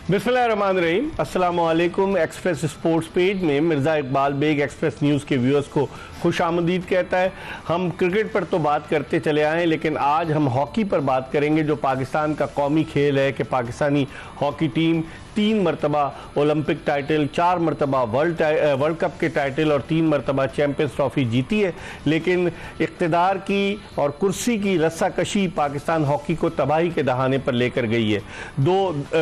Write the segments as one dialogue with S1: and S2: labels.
S1: बिस्मिल्लाहिर्रहमानिर्रहीम। अस्सलामुअलैकुम। Express sports page में मिर्ज़ा इकबाल बेग एक्सप्रेस न्यूज़ के व्यूअर्स को खुशामदीद कहता है। हम क्रिकेट पर तो बात करते चले आए, लेकिन आज हम हॉकी पर बात करेंगे, जो पाकिस्तान का कौमी खेल है कि पाकिस्तानी हॉकी टीम 3 मरतबा ओलंपिक टाइटल, 4 मरतबा वर्ल्ड कप के टाइटल और 3 मरतबा चैम्पियंस ट्रॉफी जीती है। लेकिन इक़्तिदार की और कुर्सी की रस्साकशी पाकिस्तान हॉकी को तबाही के दहाने पर लेकर गई है। 2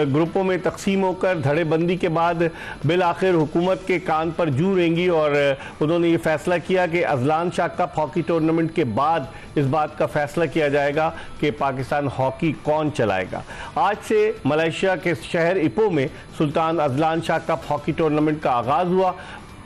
S1: ग्रुपों में तकसीम होकर धड़ेबंदी के बाद बिल आखिर हुकूमत के कान पर जू रेंगी और उन्होंने ये फैसला किया कि Azlan Shah cup hockey tournament के बाद इस बात का फैसला किया जाएगा कि पाकिस्तान हॉकी कौन चलाएगा। आज से मलेशिया के शहर इपो में Sultan Azlan Shah cup hockey tournament का आगाज़ हुआ।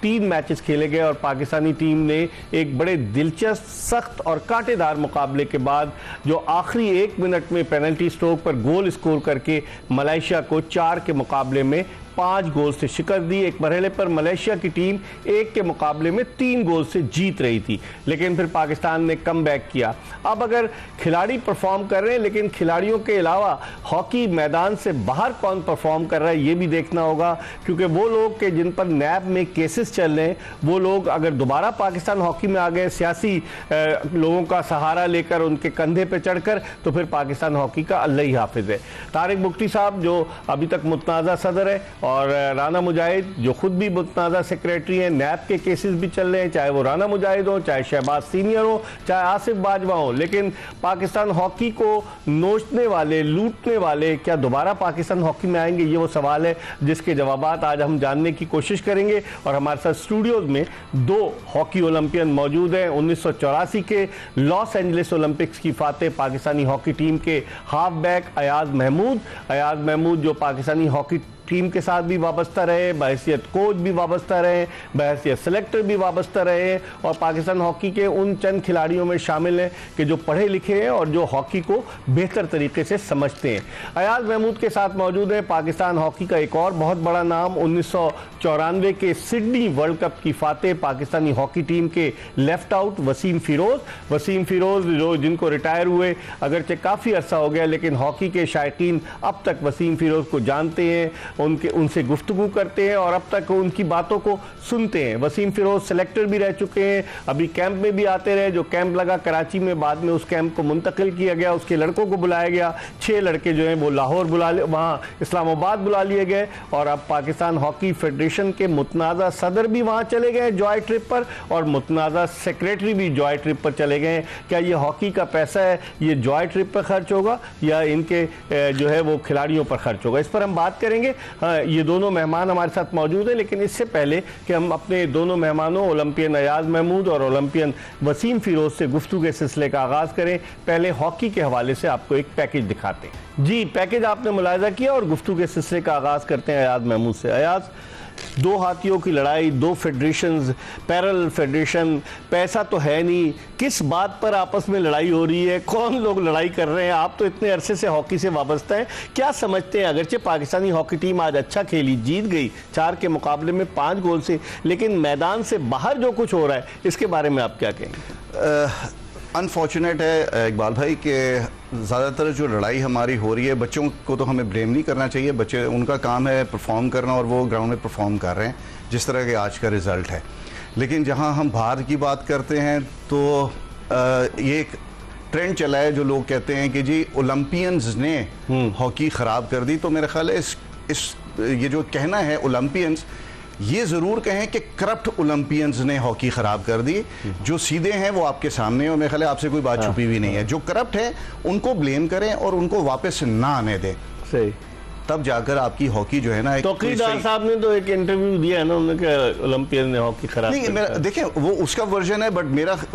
S1: 3 मैचेस खेले गए और पाकिस्तानी टीम ने एक बड़े दिलचस्प, सख्त और कांटेदार मुकाबले के बाद जो आखिरी 1 मिनट में पेनल्टी स्ट्रोक पर गोल स्कोर करके मलेशिया को 4 के मुकाबले में 5 गोल से शिकस्त दी। एक मरहले पर मलेशिया की टीम 1 के मुकाबले में 3 गोल से जीत रही थी, लेकिन फिर पाकिस्तान ने कम बैक किया। अब अगर खिलाड़ी परफॉर्म कर रहे हैं, लेकिन खिलाड़ियों के अलावा हॉकी मैदान से बाहर कौन परफॉर्म कर रहा है ये भी देखना होगा, क्योंकि वो लोग के जिन पर नैब में केसेस चल रहे हैं, वो लोग अगर दोबारा पाकिस्तान हॉकी में आ गए सियासी लोगों का सहारा लेकर उनके कंधे पर चढ़कर, तो फिर पाकिस्तान हॉकी का अल्लाह ही हाफिज है। तारिक बुख्ती साहब जो अभी तक मुतनाज़ा सदर है और राना मुजाहिद जो खुद भी मुतनाज़ा सेक्रेटरी हैं, नैब के केसेस भी चल रहे हैं, चाहे वो राना मुजाहिद हो, चाहे शहबाज सीनियर हो, चाहे आसिफ बाजवा हो। लेकिन पाकिस्तान हॉकी को नोचने वाले, लूटने वाले क्या दोबारा पाकिस्तान हॉकी में आएंगे, ये वो सवाल है जिसके जवाबात आज हम जानने की कोशिश करेंगे। और हमारे साथ स्टूडियोज में 2 हॉकी ओलंपियन मौजूद हैं। 1984 के लॉस एंजलिस ओलंपिक्स की फातेह पाकिस्तानी हॉकी टीम के हाफ बैक अयाज महमूद जो पाकिस्तानी हॉकी टीम के साथ भी वाबस्ता रहे, बहैसियत कोच भी वाबस्ता रहे, बहैसियत सेलेक्टर भी वाबस्ता रहे और पाकिस्तान हॉकी के उन चंद खिलाड़ियों में शामिल हैं कि जो पढ़े लिखे हैं और जो हॉकी को बेहतर तरीके से समझते हैं। अयाज महमूद के साथ मौजूद है पाकिस्तान हॉकी का एक और बहुत बड़ा नाम, 1994 के सिडनी वर्ल्ड कप की फातेह पाकिस्तानी हॉकी टीम के लेफ्ट आउट वसीम फिरोज जो जिनको रिटायर हुए अगरचे काफ़ी अरसा हो गया, लेकिन हॉकी के शायकीन अब तक वसीम फिरोज को जानते हैं, उनसे गुफ्तगू करते हैं और अब तक उनकी बातों को सुनते हैं। वसीम फिरोज सेलेक्टर भी रह चुके हैं, अभी कैंप में भी आते रहे। जो कैंप लगा कराची में, बाद में उस कैंप को मुंतकिल किया गया, उसके लड़कों को बुलाया गया। 6 लड़के जो हैं वो लाहौर वहाँ इस्लामाबाद बुला लिए गए और अब पाकिस्तान हॉकी फेडरेशन के मुतनाज़ा सदर भी वहाँ चले गए जॉय ट्रिप पर और मुतनाज़ा सेक्रेटरी भी जॉय ट्रिप पर चले गए। क्या ये हॉकी का पैसा है, ये जॉय ट्रिप पर खर्च होगा या इनके जो है वो खिलाड़ियों पर खर्च होगा? इस पर हम बात करेंगे। ये दोनों मेहमान हमारे साथ मौजूद हैं, लेकिन इससे पहले कि हम अपने दोनों मेहमानों ओलंपियन अयाज महमूद और ओलंपियन वसीम फिरोज से गुफ्तगू के सिलसिले का आगाज़ करें, पहले हॉकी के हवाले से आपको एक पैकेज दिखाते हैं। जी, पैकेज आपने मुलाहिजा किया और गुफ्तगू के सिलसिले का आगाज़ करते हैं अयाज महमूद से। अयाज, 2 हाथियों की लड़ाई, 2 फेडरेशंस, पैरेलल फेडरेशन, पैसा तो है नहीं, किस बात पर आपस में लड़ाई हो रही है, कौन लोग लड़ाई कर रहे हैं? आप तो इतने अरसे से हॉकी से वाबस्ता हैं, क्या समझते हैं? अगरचे पाकिस्तानी हॉकी टीम आज अच्छा खेली, जीत गई 4 के मुकाबले में 5 गोल से, लेकिन मैदान से बाहर जो कुछ हो रहा है इसके बारे में आप क्या कहेंगे?
S2: अनफॉर्चुनेट है इकबाल भाई कि ज़्यादातर जो लड़ाई हमारी हो रही है, बच्चों को तो हमें ब्लेम नहीं करना चाहिए, बच्चे उनका काम है परफॉर्म करना और वो ग्राउंड में परफॉर्म कर रहे हैं जिस तरह के आज का रिज़ल्ट है। लेकिन जहां हम भारत की बात करते हैं तो ये एक ट्रेंड चला है, जो लोग कहते हैं कि जी ओलंपियंस ने हॉकी ख़राब कर दी। तो मेरा ख्याल है ये जो कहना है ओलंपियंस, ये ज़रूर कहें कि करप्ट ओलंपियंस ने हॉकी ख़राब कर दी। जो सीधे हैं वो आपके सामने और मेरे ख्याल है आपसे कोई बात छुपी भी नहीं है। जो करप्ट है उनको ब्लेम करें और उनको वापस ना आने दें, सही, तब जाकर आपकी हॉकी जो है ना।
S1: तौकीरदार साहब ने तो एक इंटरव्यू दिया है ना, उन्होंने कहा ओलंपियन ने हॉकी खराब
S2: नहीं, देखें वो उसका वर्जन है, बट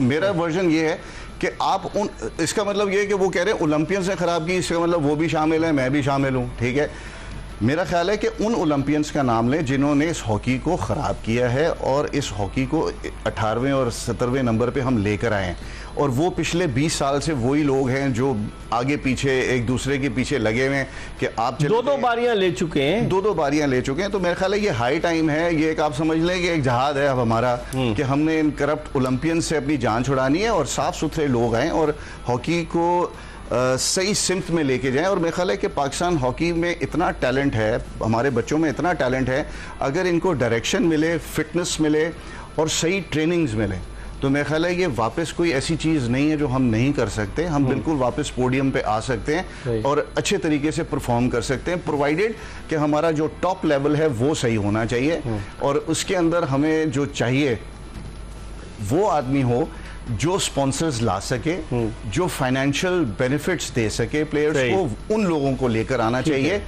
S2: मेरा वर्जन ये है कि आप इसका मतलब ये है कि वो कह रहे हैं ओलंपियंस ने खराब की, इसका मतलब वो भी शामिल है, मैं भी शामिल हूँ, ठीक है। मेरा ख्याल है कि उन ओलंपियंस का नाम लें जिन्होंने इस हॉकी को ख़राब किया है और इस हॉकी को 18वें और 17वें नंबर पे हम लेकर आए हैं। और वो पिछले 20 साल से वही लोग हैं जो आगे पीछे एक दूसरे के पीछे लगे हुए हैं कि आप
S1: 2-2 बारियां ले चुके हैं,
S2: 2-2 बारियां ले चुके हैं। तो मेरा ख्याल है ये हाई टाइम है, ये एक आप समझ लें कि एक जहाद है अब हमारा कि हमने इन करप्ट ओलंपियंस से अपनी जान छुड़ानी है और साफ़ सुथरे लोग आएँ और हॉकी को सही सिमत में लेके जाएं। और मेरा ख्याल है कि पाकिस्तान हॉकी में इतना टैलेंट है, हमारे बच्चों में इतना टैलेंट है, अगर इनको डायरेक्शन मिले, फिटनेस मिले और सही ट्रेनिंग्स मिले तो मेरा ख्याल है ये वापस कोई ऐसी चीज़ नहीं है जो हम नहीं कर सकते। हम बिल्कुल वापस पोडियम पे आ सकते हैं और अच्छे तरीके से परफॉर्म कर सकते हैं, प्रोवाइडेड कि हमारा जो टॉप लेवल है वो सही होना चाहिए और उसके अंदर हमें जो चाहिए वो आदमी हो जो स्पॉन्सर्स ला सके, जो फाइनेंशियल बेनिफिट्स दे सके प्लेयर्स को, उन लोगों को लेकर आना चाहिए।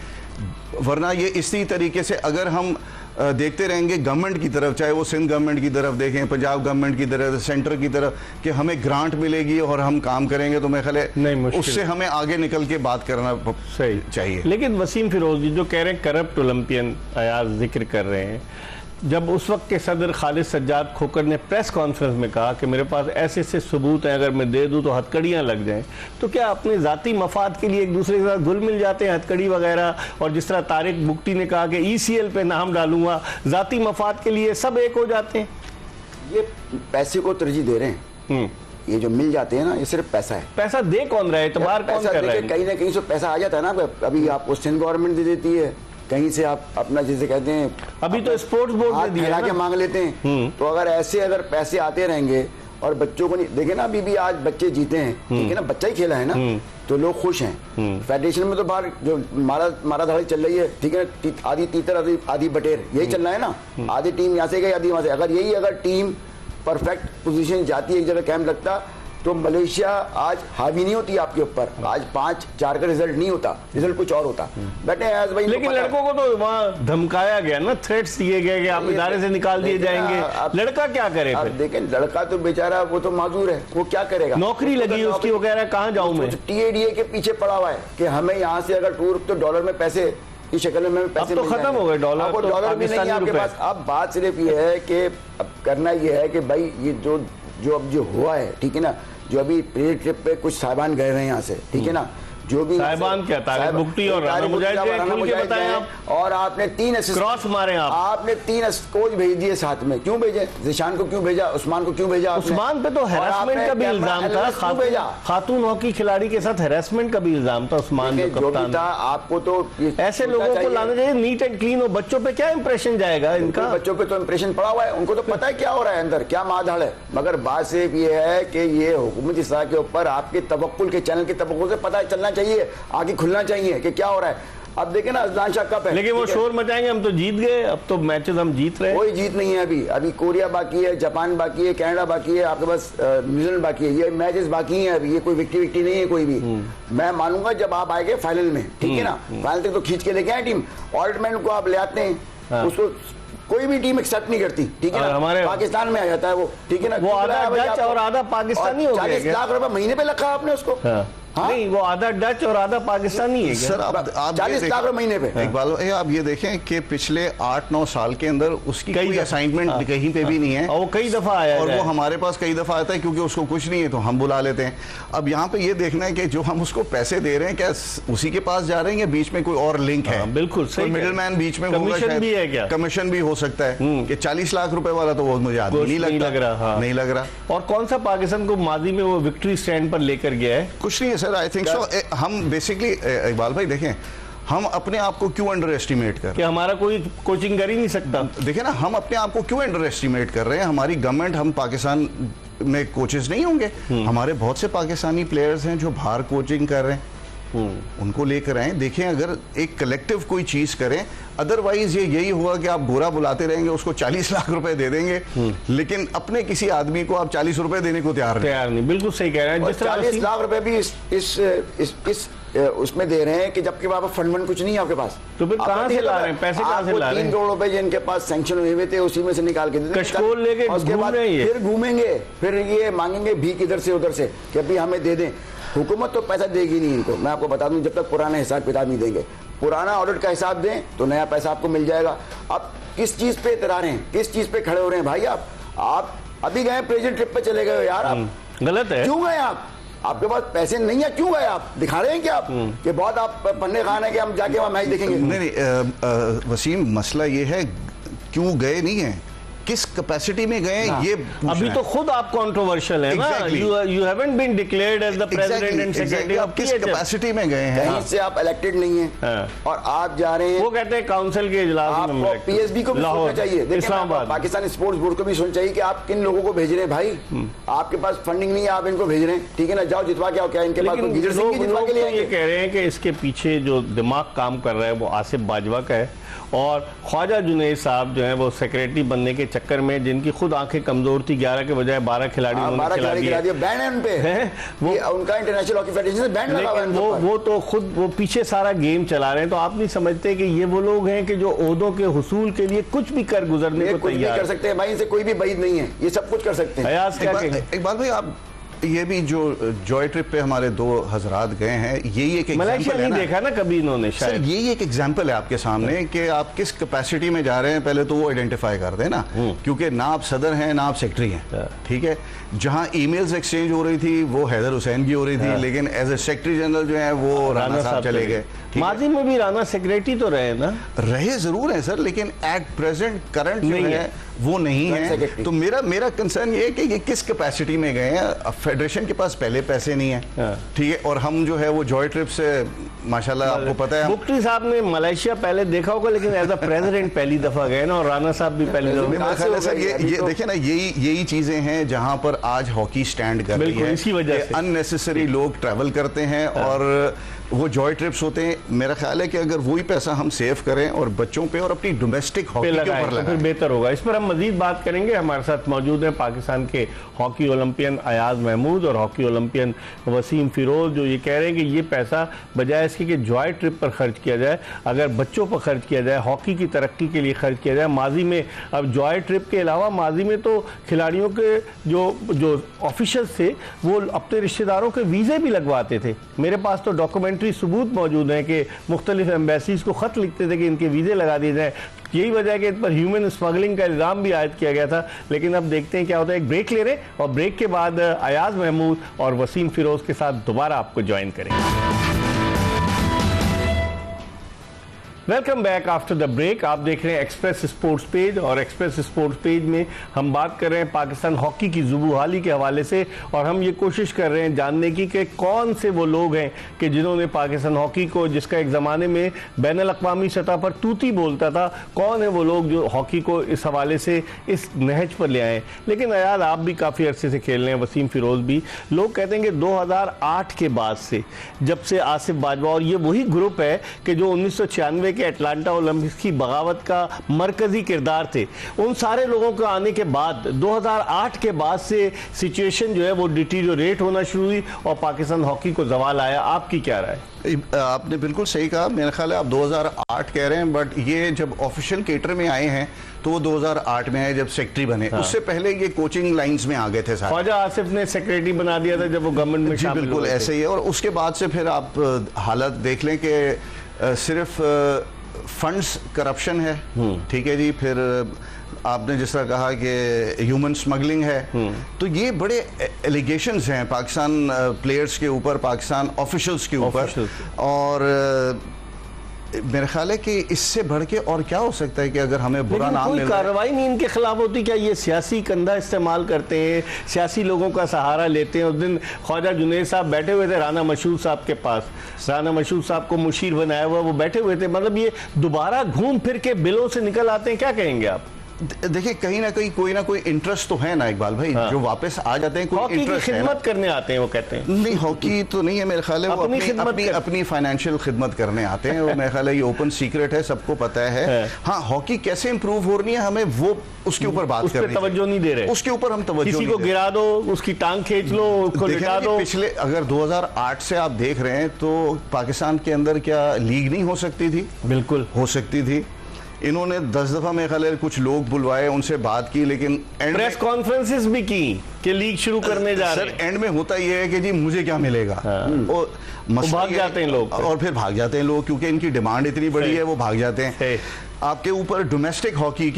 S2: वरना ये इसी तरीके से अगर हम देखते रहेंगे गवर्नमेंट की तरफ, चाहे वो सिंध गवर्नमेंट की तरफ देखें, पंजाब गवर्नमेंट की तरफ, सेंटर की तरफ, कि हमें ग्रांट मिलेगी और हम काम करेंगे, तो मैं ख्याल है उससे हमें आगे निकल के बात करना सही चाहिए।
S1: लेकिन वसीम फिरोज जी जो कह रहे हैं करप्ट ओलंपियन अयाज जिक्र कर रहे हैं, जब उस वक्त के सदर खालिद सज्जाद खोकर ने प्रेस कॉन्फ्रेंस में कहा कि मेरे पास ऐसे ऐसे सबूत हैं, अगर मैं दे दूं तो हथकड़ियां लग जाएं, तो क्या अपने ज़ाती मफाद के लिए एक दूसरे के साथ घुल मिल जाते हैं हथकड़ी वगैरह? और जिस तरह तारिक बुगटी ने कहा कि ECL पे नाम डालूंगा, ज़ाती मफाद के लिए सब एक हो जाते हैं।
S3: ये पैसे को तरजीह दे रहे हैं, ये जो मिल जाते हैं ना, ये सिर्फ पैसा है।
S1: पैसा दे कौन रहा है, एतबार कौन कर रहा है?
S3: कहीं ना कहीं से पैसा आ जाता है ना। अभी आपको सिंध गवर्नमेंट दे देती है, कहीं से आप अपना जिसे कहते हैं
S1: अभी तो स्पोर्ट्स बोर्ड ने दिया
S3: के मांग लेते हैं। तो अगर पैसे आते रहेंगे और बच्चों को नहीं देखे ना, अभी भी आज बच्चे जीते हैं, ठीक है ना, बच्चा ही खेला है ना, तो लोग खुश हैं। फेडरेशन में तो बाहर जो मारा धाड़ी चल रही है, ठीक है, आधी तीतर आधी बटेर, यही चल रहा है ना। आधी टीम यहाँ से गई, आधी वहां से। अगर टीम परफेक्ट पोजीशन जाती है, एक जगह कैंप लगता, तो मलेशिया आज हावी नहीं होती आपके ऊपर। आज 5-4 का रिजल्ट नहीं होता, रिजल्ट कुछ और होता। बेटे आज भाई,
S1: लेकिन लड़कों को तो वहाँ धमकाया गया ना, थ्रेट्स दिए गए कि आप इदारे से निकाल दिए जाएंगे। लड़का क्या करे?
S3: आप देखें, लड़का तो बेचारा वो तो माजूर है, वो क्या करेगा?
S1: नौकरी लगी उसकी, वो कह रहा है कहाँ जाऊँ मैं?
S3: TADA के पीछे पड़ा हुआ है कि हमें यहाँ से अगर टूर, तो डॉलर में पैसे की शक्ल में पैसे
S1: तो खत्म हो गए डॉलर,
S3: तो डॉलर भी नहीं है आपके पास। अब बात सिर्फ ये है कि अब करना ये है कि भाई ये जो अब जो हुआ है, ठीक है ना, जो अभी प्री ट्रिप पे कुछ साहिबान गए हुए हैं यहाँ से, ठीक है ना, जो भी
S1: साहिबान क्या तारिक बुगटी और राना मुजाहिद खुल के बताएं आप।
S3: और आपने 3
S1: क्रॉस मारे,
S3: आपने 3 कोच भेज दिए साथ में। क्यों भेजे? जिशान को क्यों भेजा? उस्मान को क्यों भेजा?
S1: उस्मान पे तो हैरेसमेंट का भी इल्जाम था, खातून हॉकी खिलाड़ी के साथ हैरेसमेंट का भी इल्जाम था उस्मान जो कप्तान था।
S3: आपको तो
S1: ऐसे लोगों को लाना चाहिए, नीट एंड क्लीन हो। बच्चों पे क्या इंप्रेशन जाएगा इनका?
S3: बच्चों पे तो इंप्रेशन पड़ा हुआ है, उनको तो पता है क्या हो रहा है अंदर, क्या माधाड़ है। मगर बात सिर्फ ये है कि ये हुकूमत इस्लाह के ऊपर आपके तवक्कुल के चैनल के तवक्कुल से पता चलना चाहिए, आगे खुलना चाहिए कि क्या हो रहा है। अब देखें ना, अजलान शाह कप है,
S1: लेकिन वो शोर मचाएंगे हम तो जीत गए, अब तो मैचेस हम जीत रहे हैं।
S3: कोई जीत नहीं है अभी कोरिया बाकी है, जापान बाकी है, कनाडा बाकी है, आपके पास न्यूजीलैंड बाकी है, ये मैचेस बाकी हैं अभी। ये कोई विक्ट्री नहीं है कोई भी। मैं मानूंगा जब आप आएंगे फाइनल में, ठीक है ना, फाइनल तक तो खींच के लेके आए टीम। ऑल्टमैन को आप ले आते हैं, उसको कोई भी टीम एक्सेप्ट नहीं करती, ठीक है ना, हमारे पाकिस्तान में आ जाता है वो, ठीक है ना।
S1: वो आधा डच और आधा पाकिस्तानी हो गया।
S3: 40 लाख रुपए महीने पे रखा आपने उसको।
S1: नहीं, वो आधा डच और आधा पाकिस्तानी है
S2: सर। आप
S3: 40 लाख महीने पे।
S2: इकबाल भाई, आप ये देखें कि पिछले 8-9 साल के अंदर उसकी कोई असाइनमेंट कहीं पे भी नहीं है,
S1: और वो कई दफा आया
S2: और वो हमारे पास कई दफा आता है, क्योंकि उसको कुछ नहीं है तो हम बुला लेते हैं। अब यहाँ पे ये देखना है कि जो हम उसको पैसे दे रहे हैं, क्या उसी के पास जा रहे हैं या बीच में कोई और लिंक है?
S1: बिल्कुल सही।
S2: मिडिल मैन बीच में
S1: कमीशन भी है क्या?
S2: कमीशन भी हो सकता है कि 40 लाख रुपए वाला तो वो मुझे नहीं लग रहा। नहीं लग रहा।
S1: और कौन सा पाकिस्तान को माजी में वो विक्ट्री स्टैंड पर लेकर गया है?
S2: कुछ नहीं है सर, आई थिंक सो। हम बेसिकली इकबाल भाई देखें, हम अपने आप को क्यों अंडर एस्टिमेट कर रहे हैं?
S1: कि हमारा कोई कोचिंग कर ही नहीं सकता।
S2: देखिए ना, हम अपने आप को क्यों अंडर एस्टिमेट कर रहे हैं? हमारी गवर्नमेंट, हम पाकिस्तान में कोचेस नहीं होंगे? हमारे बहुत से पाकिस्तानी प्लेयर्स हैं जो बाहर कोचिंग कर रहे हैं, उनको लेकर आए। देखें, अगर एक कलेक्टिव कोई चीज करें, अदरवाइज ये यही होगा कि आप गोरा बुलाते रहेंगे, उसको 40 लाख रुपए दे देंगे, लेकिन अपने किसी आदमी को आप 40 रुपए देने को तैयार नहीं।
S1: बिल्कुल सही कह रहे हैं।
S3: 40 लाख रुपए भी इस उसमें दे रहे हैं कि जबकि वहां पर फंड कुछ नहीं है आपके पास,
S1: तो फिर कहां से ला रहे हैं पैसे? कहां से ला रहे हैं?
S3: 3 करोड़ रुपए जिनके पास सैंक्शन हुए थे, उसी में से निकाल के
S1: कशकोल लेके
S3: उसके बाद फिर घूमेंगे, फिर ये मांगेंगे भीख इधर से उधर से कि अभी हमें दे दें। हुकूमत तो पैसा देगी नहीं इनको, मैं आपको बता दूं, जब तक पुराना हिसाब किताब नहीं देंगे। पुराना ऑडिट का हिसाब दें तो नया पैसा आपको मिल जाएगा। अब किस चीज पे इतरा रहे हैं, किस चीज पे खड़े हो रहे हैं भाई? आप अभी गए प्रेजेंट ट्रिप पे चले गए यार, आप
S1: गलत है।
S3: क्यों गए आप? आपके पास पैसे नहीं है, क्यों गए आप? दिखा रहे हैं क्या आप कि बहुत आप पन्ने खान है कि हम जाके वहां मैच देखेंगे?
S2: नहीं, वसीम, मसला ये है क्यों गए नहीं है, किस कैपेसिटी में गए हैं ये पूछना
S1: अभी
S2: है।
S1: तो खुद आप कंट्रोवर्शियल है ना,
S2: Exactly.
S1: You haven't been declared as the president and secretary
S2: आप
S1: ऑफ
S2: किस कैपेसिटी में गए हैं?
S3: कहीं से आप इलेक्टेड नहीं है
S1: हाँ।
S3: और आप जा रहे हैं,
S1: वो कहते हैं काउंसिल के इजलास में
S3: आपको पीएसबी को भी सोचना चाहिए। देखिए,
S1: इस्लामाबाद
S3: पाकिस्तान स्पोर्ट्स बोर्ड को भी सोचना चाहिए कि आप किन लोगों को भेज रहे हैं भाई। आपके पास फंडिंग नहीं है, आप इनको भेज रहे हैं, ठीक है ना, जाओ जितवा के आओ। क्या इनके पास
S1: लेकिन
S3: गिजर सिंह भी जितवा के लिए
S1: ये
S3: आएंगे?
S1: कह रहे हैं कि इसके पीछे जो दिमाग काम कर रहा है वो आसिफ बाजवा का है, और ख्वाजा जुनैद साहब जो है वो सेक्रेटरी बनने के चक्कर में, जिनकी खुद आंखें कमजोर थी, 11 के बजाय 12 खिलाड़ी उन्होंने
S3: 12
S1: खिला
S3: खिला
S1: दिए।
S3: दिया, बैन है उन पे।
S1: वो
S3: उनका इंटरनेशनल हॉकी फेडरेशन से बैन लगा हुआ है
S1: लेकिन
S3: उनके ऊपर।
S1: वो तो खुद वो पीछे सारा गेम चला रहे हैं। तो आप नहीं समझते कि ये वो लोग हैं कि जो ओहदों के हुसूल के लिए कुछ भी कर गुजरने
S3: ये
S1: को
S3: कुछ भी
S1: तैयार
S3: कर
S1: है।
S3: सकते हैं भाई, इनसे कोई भी बईद नहीं है, ये सब कुछ कर सकते हैं।
S1: अयाज क्या कहेंगे?
S2: इकबाल भाई, आप ये भी जो जॉय ट्रिप पे हमारे 2 हजरात गए हैं, यही एक
S1: मलेशिया
S2: एग्जाम्पल है
S1: नहीं
S2: ना।
S1: देखा ना कभी इन्होंने
S2: सर
S1: शायद।
S2: यही एक एग्जाम्पल है आपके सामने कि आप किस कैपेसिटी में जा रहे हैं, पहले तो वो आइडेंटिफाई कर दें ना, क्योंकि ना आप सदर हैं ना आप सेक्रेटरी हैं, ठीक है। जहां ईमेल्स एक्सचेंज हो रही थी वो हैदर हुसैन की हो रही थी, लेकिन एज ए सेक्रेटरी जनरल जो है वो राणा साहब चले गए।
S1: माजी में भी राणा सेक्रेटरी तो रहे ना,
S2: रहे जरूर हैं सर, लेकिन एट प्रेजेंट करंट जो
S1: नहीं
S2: है
S1: है।
S2: वो नहीं है।
S3: सेक्रेटरी।
S2: तो मेरा कंसर्न ये है कि ये किस कैपेसिटी में गए हैं। अब फेडरेशन के पास पहले पैसे नहीं है, ठीक है, और हम जो है वो जॉय ट्रिप से माशाल्लाह आपको पता है
S1: मुफ्ती साहब ने मलेशिया पहले देखा होगा, लेकिन एज अ प्रेसिडेंट पहली दफा गए ना, और राणा साहब भी पहली दफा।
S2: मेरा ख्याल है सर ये देखिए ना, यही चीजें हैं जहां पर आज हॉकी स्टैंड कर रही
S1: बिल्कुल,
S2: है।
S1: इसी वजह से।
S2: अननेसेसरी लोग ट्रैवल करते हैं और वो जॉय ट्रिप्स होते हैं। मेरा ख्याल है कि अगर वही पैसा हम सेव करें और बच्चों पे और अपनी डोमेस्टिक हॉकी के ऊपर
S1: तो फिर
S2: लगाएं,
S1: बेहतर होगा। इस पर हम मजीद बात करेंगे। हमारे साथ मौजूद हैं पाकिस्तान के हॉकी ओलंपियन अयाज महमूद और हॉकी ओलंपियन वसीम फिरोज, जो ये कह रहे हैं कि ये पैसा बजाय इसके कि जॉय ट्रिप पर खर्च किया जाए, अगर बच्चों पर खर्च किया जाए, हॉकी की तरक्की के लिए खर्च किया जाए। माजी में, अब जॉय ट्रिप के अलावा माजी में तो खिलाड़ियों के जो ऑफिशियल्स थे वो अपने रिश्तेदारों के वीज़े भी लगवाते थे। मेरे पास तो डॉक्यूमेंट्री सबूत मौजूद हैं कि मुख्तलिफ एम्बेसीज को ख़त लिखते थे कि इनके वीज़े लगा दिए जाए। यही वजह है कि इन पर ह्यूमन स्मगलिंग का इल्ज़ाम भी आयद किया गया था। लेकिन अब देखते हैं क्या होता है। एक ब्रेक ले रहे हैं और ब्रेक के बाद अयाज महमूद और वसीम फिरोज के साथ दोबारा आपको ज्वाइन करेंगे। Welcome back after the break. आप देख रहे हैं एक्सप्रेस स्पोर्ट्स पेज, और एक्सप्रेस स्पोर्ट्स पेज में हम बात कर रहे हैं पाकिस्तान हॉकी की जुबूहाली के हवाले से, और हम ये कोशिश कर रहे हैं जानने की कि कौन से वो लोग हैं कि जिन्होंने पाकिस्तान हॉकी को, जिसका एक ज़माने में बैनुल अक़वामी सतह पर तूती बोलता था, कौन है वो लोग जो हॉकी को इस हवाले से इस नहज पर ले आए। लेकिन यार आप भी काफ़ी अरसे से खेल रहे हैं, वसीम फिरोज भी। लोग कहते हैं कि 2008 के बाद से, जब से आसिफ बाजवा, और ये वही ग्रुप है कि जो 1996 के अटलांटा ओलंपिक्स की बगावत का मरकजी किरदार थे, उन सारे लोगों के आने के बाद 2008 के बाद से सिचुएशन जो है वो डिटीरियोरेट होना शुरू हुई और पाकिस्तान हॉकी को जवाल आया। आपकी क्या राय?
S2: आपने बिल्कुल सही कहा। मेरा ख्याल है आप 2008 कह रहे हैं, बट ये जब ऑफिशियल केटर में आए हैं तो वो 2008 में आए जब सेक्रेटरी बने। उससे पहले ये कोचिंग लाइंस में आ गए थे सारे।
S1: ख्वाजा आसिफ ने सेक्रेटरी बना दिया था जब वो गवर्नमेंट में
S2: जी
S1: शामिल
S2: बिल्कुल
S1: हुए थे।
S2: ऐसे ही है। और उसके बाद से फिर आप हालत देख लें कि सिर्फ फंड्स करप्शन है, ठीक है जी। फिर आपने जिस तरह कहा कि ह्यूमन स्मगलिंग है, तो ये बड़े एलिगेशंस हैं पाकिस्तान प्लेयर्स के ऊपर, पाकिस्तान ऑफिशियल्स के ऊपर। और मेरा ख्याल है कि इससे बढ़ के और क्या हो सकता है कि अगर हमें बुरा नाम
S1: कोई
S2: मिल रहा है।
S1: कार्रवाई नहीं इनके खिलाफ होती क्या? ये सियासी कंधा इस्तेमाल करते हैं, सियासी लोगों का सहारा लेते हैं। उस दिन ख्वाजा जुनैद साहब बैठे हुए थे राना मशहूर साहब के पास, राना मशहूर साहब को मुशीर बनाया हुआ, वो बैठे हुए थे। मतलब ये दोबारा घूम फिर के बिलों से निकल आते हैं, क्या कहेंगे आप?
S2: देखिए कहीं ना कहीं कोई ना कोई इंटरेस्ट तो है ना इकबाल भाई, जो वापस आ जाते हैं, कोई
S1: हॉकी की
S2: इंटरेस्ट है ना।
S1: खिदमत करने आते हैं वो कहते हैं।
S2: नहीं, हॉकी तो नहीं है मेरे ख्याल है, वो अपनी फाइनेंशियल खिदमत करने आते हैं। और मेरे ख्याल है ये ओपन सीक्रेट है, सबको पता है। हाँ, हॉकी कैसे इंप्रूव हो रही है हमें वो उसके ऊपर बात करनी है।
S1: तवज्जो नहीं दे रहे,
S2: उसके ऊपर हम तवज्जो
S1: किसी को गिरा दो, उसकी टांग खींच लो, उसको लिटा दो।
S2: पिछले अगर 2008 से आप देख रहे हैं तो पाकिस्तान के अंदर क्या लीग नहीं हो सकती थी?
S1: बिल्कुल
S2: हो सकती थी। इन्होंने 10 दफा मेरे ख्याल है कुछ लोग बुलवाए, उनसे बात की, लेकिन
S1: प्रेस कॉन्फ्रेंसेस भी की कि लीग शुरू करने जा रहे हैं।
S2: सर एंड में होता यह है कि जी मुझे क्या मिलेगा, और
S1: भाग जाते हैं लोग,
S2: और फिर भाग जाते हैं लोग क्योंकि इनकी डिमांड इतनी बड़ी है, वो भाग जाते हैं। आपके ऊपर डोमेस्टिक हॉकी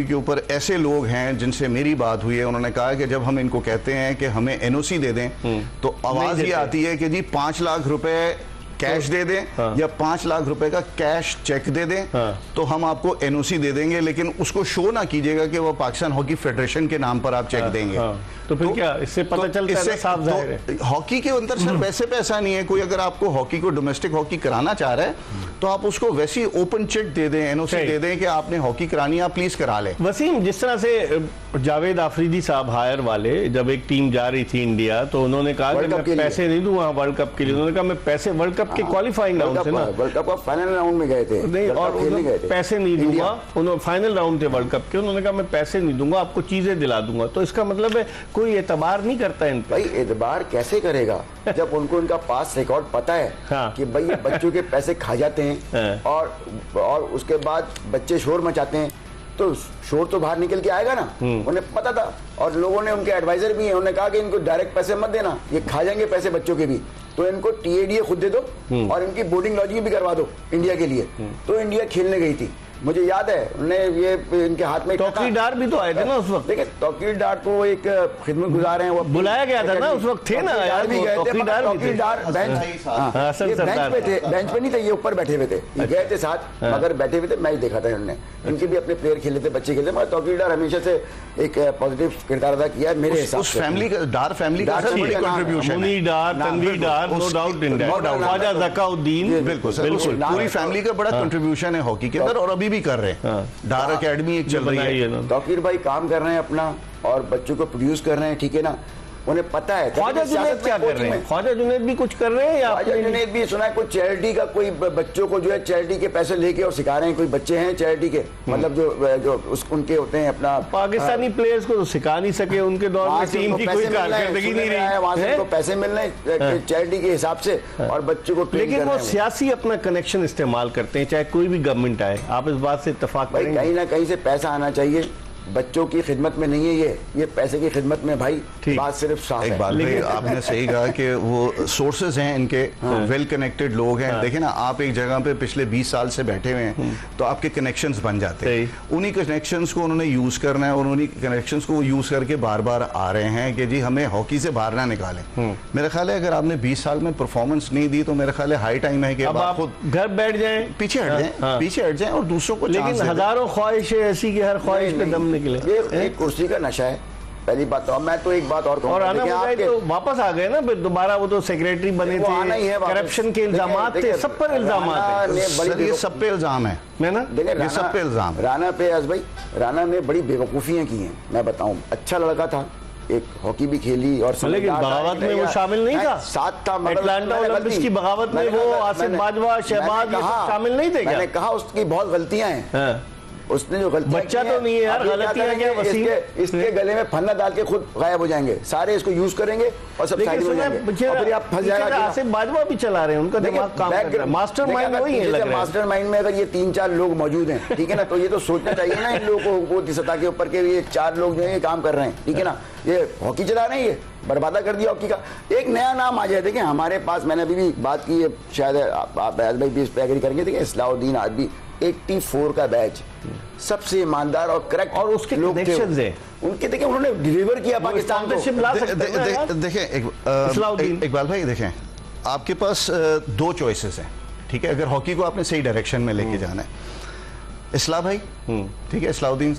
S2: के ऊपर ऐसे लोग हैं जिनसे मेरी बात हुई है, उन्होंने कहा कि जब हम इनको कहते हैं कि हमें एनओसी दे दें तो आवाज ये आती है कि जी 5 लाख रुपए कैश दे दें या 5 लाख रुपए का कैश चेक दे दें तो हम आपको एनओसी दे देंगे, लेकिन उसको शो ना कीजिएगा कि वो पाकिस्तान हॉकी फेडरेशन के नाम पर आप चेक देंगे।
S1: तो फिर क्या इससे पता चलता है ना, साफ जाहिर है
S2: हॉकी के अंदर सर वैसे पैसा नहीं है। कोई अगर आपको हॉकी को डोमेस्टिक हॉकी कराना चाह रहा है तो आप उसको वैसी ओपन चेक दे दें, एनओसी दे दें कि आपने हॉकी करानी है, आप प्लीज करा लें।
S1: वसीम, जिस तरह से जावेद आफरीदी साहब हायर वाले जब एक टीम जा रही थी इंडिया तो उन्होंने कहा कि मैं पैसे नहीं दूंगा वर्ल्ड कप के लिए। उन्होंने कहा मैं पैसे वर्ल्ड कप के क्वालिफाइंग राउंड से ना,
S3: वर्ल्ड कप का फाइनल राउंड में गए थे
S1: नहीं, और पैसे नहीं दूंगा। उन्होंने फाइनल राउंड थे वर्ल्ड कप के, उन्होंने कहा मैं पैसे नहीं दूंगा, आपको चीजें दिला दूंगा। तो इसका मतलब है कोई एतबार नहीं करता इन पे।
S3: भाई एतबार कैसे करेगा जब उनको इनका पास रिकॉर्ड पता है कि भाई ये बच्चों के पैसे खा जाते हैं और उसके बाद बच्चे शोर मचाते हैं, तो शोर तो बाहर निकल के आएगा ना। उन्हें पता था और लोगों ने, उनके एडवाइजर भी हैं, उन्होंने कहा कि इनको डायरेक्ट पैसे मत देना, ये खा जाएंगे पैसे बच्चों के भी, तो इनको टीएडीए खुद दे दो और इनकी बोर्डिंग लॉजिंग भी करवा दो इंडिया के लिए। तो इंडिया खेलने गई थी, मुझे याद है उन्हें ये इनके हाथ में
S1: तौकीरदार भी तो आए थे ना उस वक्त।
S3: देखिए तौकीरदार तो एक खिदमत गुजार हैं, वो
S1: बुलाया गया था ना उस वक्त, थे ना यार
S3: भी गए थे,
S1: तौकीरदार
S3: बेंच पे थे, बेंच पे नहीं थे, ये ऊपर बैठे हुए थे, ये गए थे साथ मगर बैठे हुए थे, मैच देखा था इन्होंने। इनके भी अपने प्लेयर खेले थे, बच्चे खेले थे, मगर तौकीरदार हमेशा से एक पॉजिटिव किरदार अदा किया है मेरे हिसाब से।
S2: फैमिली का डार फैमिली का बड़ी कंट्रीब्यूशन है,
S1: Tanveer Dar, no doubt in that, Khwaja Zakauddin,
S2: बिल्कुल पूरी फैमिली का बड़ा कंट्रीब्यूशन है हॉकी के अंदर और अभी भी कर रहे हैं। डार अकेडमी एक चल रही है,
S3: तौकीर भाई काम कर रहे हैं अपना और बच्चों को प्रोड्यूस कर रहे हैं, ठीक है ना, उन्हें पता है।
S1: ख्वाजा जुनैद क्या कर रहे हैं? ख्वाजा जुनैद भी कुछ कर रहे हैं या
S3: ख्वाजा जुनैद भी सुना है कुछ चैरिटी का, कोई बच्चों को जो है चैरिटी के पैसे लेके और सिखा रहे हैं, कोई बच्चे हैं चैरिटी के, मतलब जो उनके होते हैं अपना
S1: पाकिस्तानी प्लेयर्स को तो सिखा नहीं सके, उनके दौर में टीम की कोई कारकर्दगी नहीं रही,
S3: वहां से उनको पैसे मिल रहे हैं चैरिटी के हिसाब से और बच्चों को,
S1: लेकिन वो सियासी अपना कनेक्शन इस्तेमाल करते हैं चाहे कोई भी गवर्नमेंट आए। आप इस बात से इत्तेफाक करेंगे?
S3: कहीं ना कहीं से पैसा आना चाहिए, बच्चों की खिदमत में नहीं है ये पैसे की खिदमत में भाई, बात सिर्फ साफ है।
S2: बात भाई आपने सही कहा कि वो सोर्सेज हैं इनके, वेल कनेक्टेड लोग हैं। देखिए ना, आप एक जगह पे पिछले 20 साल से बैठे हुए हैं तो आपके कनेक्शंस बन जाते हैं, उन्हीं कनेक्शंस को उन्होंने यूज करना है और उन्हीं कनेक्शंस को यूज करके बार बार आ रहे हैं कि जी हमें हॉकी से बाहर ना निकालें। मेरा ख्याल है अगर आपने 20 साल में परफॉर्मेंस नहीं दी तो मेरा ख्याल है हाई टाइम है कि
S1: अब आप खुद घर बैठ जाएं,
S2: पीछे हट जाएं और दूसरों को,
S1: लेकिन हजारों ख्वाहिशें ऐसी कि हर ख्वाहिश पे दम निकले।
S3: ये कुर्सी का नशा है पहली बात। तो मैं तो एक बात और कहूंगा,
S1: और आना तो वापस आ गए ना फिर दोबारा, वो तो सेक्रेटरी बने थे, करप्शन के इल्जामात थे, सब पर इल्जामात थे,
S2: ये सब पे इल्जाम है
S3: ना, ये सब पे इल्जाम। राना पे भाई, राना ने बड़ी बेवकूफियां की हैं, मैं बताऊं, अच्छा लड़का था, एक हॉकी भी खेली और
S1: लेकिन बगावत में वो शामिल नहीं था,
S3: साथ था,
S1: अटलांटा ओलंपिक्स की बगावत में वो आसिफ बाजवा, शहबाज शामिल नहीं थे क्या?
S3: मैंने कहा उसकी बहुत गलतियां हैं, उसने जो गलती,
S1: बच्चा तो नहीं है यार, गलतियां क्या वसीम,
S3: इसके गले में फन्ना डाल के खुद गायब हो जाएंगे, सारे इसको यूज करेंगे और सब साइड हो जाएंगे और फिर आप फंस जाएगा।
S1: आसिफ बाजवा भी चला रहे हैं, उनका दिमाग काम कर रहा है, मास्टरमाइंड वही है लग रहा है।
S3: मास्टरमाइंड में अगर ये 3-4 लोग मौजूद हैं, ठीक है ना, तो ये तो सोचना चाहिए ना इन लोगों को, वो सतह के ऊपर के ये 4 लोग जो है ये काम कर रहे हैं, ठीक है ना, ये हॉकी चला रहे हैं, ये बर्बादा कर दिया हॉकी का। एक नया नाम आ जाए, देखिए हमारे पास, मैंने अभी भी बात की है, शायद आप भाई भी इस पर एग्री करेंगे, देखिए इस्लाउद्दीन आदमी 84 का बैच, सबसे ईमानदार और करेक्ट,
S1: और उसके कनेक्शंस हैं
S3: उनके, देखिए उन्होंने डिलीवर किया पाकिस्तान को।
S2: देखें इकबाल भाई, देखें आपके पास 2 चॉइसेस हैं, ठीक है, अगर हॉकी को आपने सही डायरेक्शन में लेके जाना है, इस्लाह भाई, ठीक है, इस्लाउद्दीन,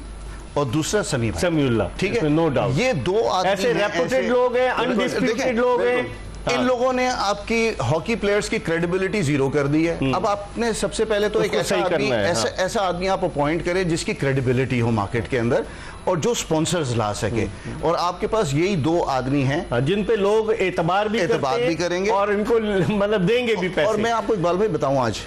S2: और दूसरा समीउल्लाह, ठीक है,
S1: नो डाउट,
S2: ये 2 आदमी
S1: ऐसे रेपुटेड लोग हैं, अनडिस्प्यूटेड लोग हैं।
S2: इन लोगों ने आपकी हॉकी प्लेयर्स की क्रेडिबिलिटी जीरो कर दी है। अब आपने सबसे पहले तो एक ऐसा आदमी आप अपॉइंट करें जिसकी क्रेडिबिलिटी हो मार्केट के अंदर और जो स्पॉन्सर्स ला सके, और आपके पास यही 2 आदमी हैं
S1: जिन पे लोग एतबार भी
S2: करेंगे और
S1: इनको मतलब देंगे भी पैसे।
S2: और मैं आपको इकबाल भाई बताऊं, आज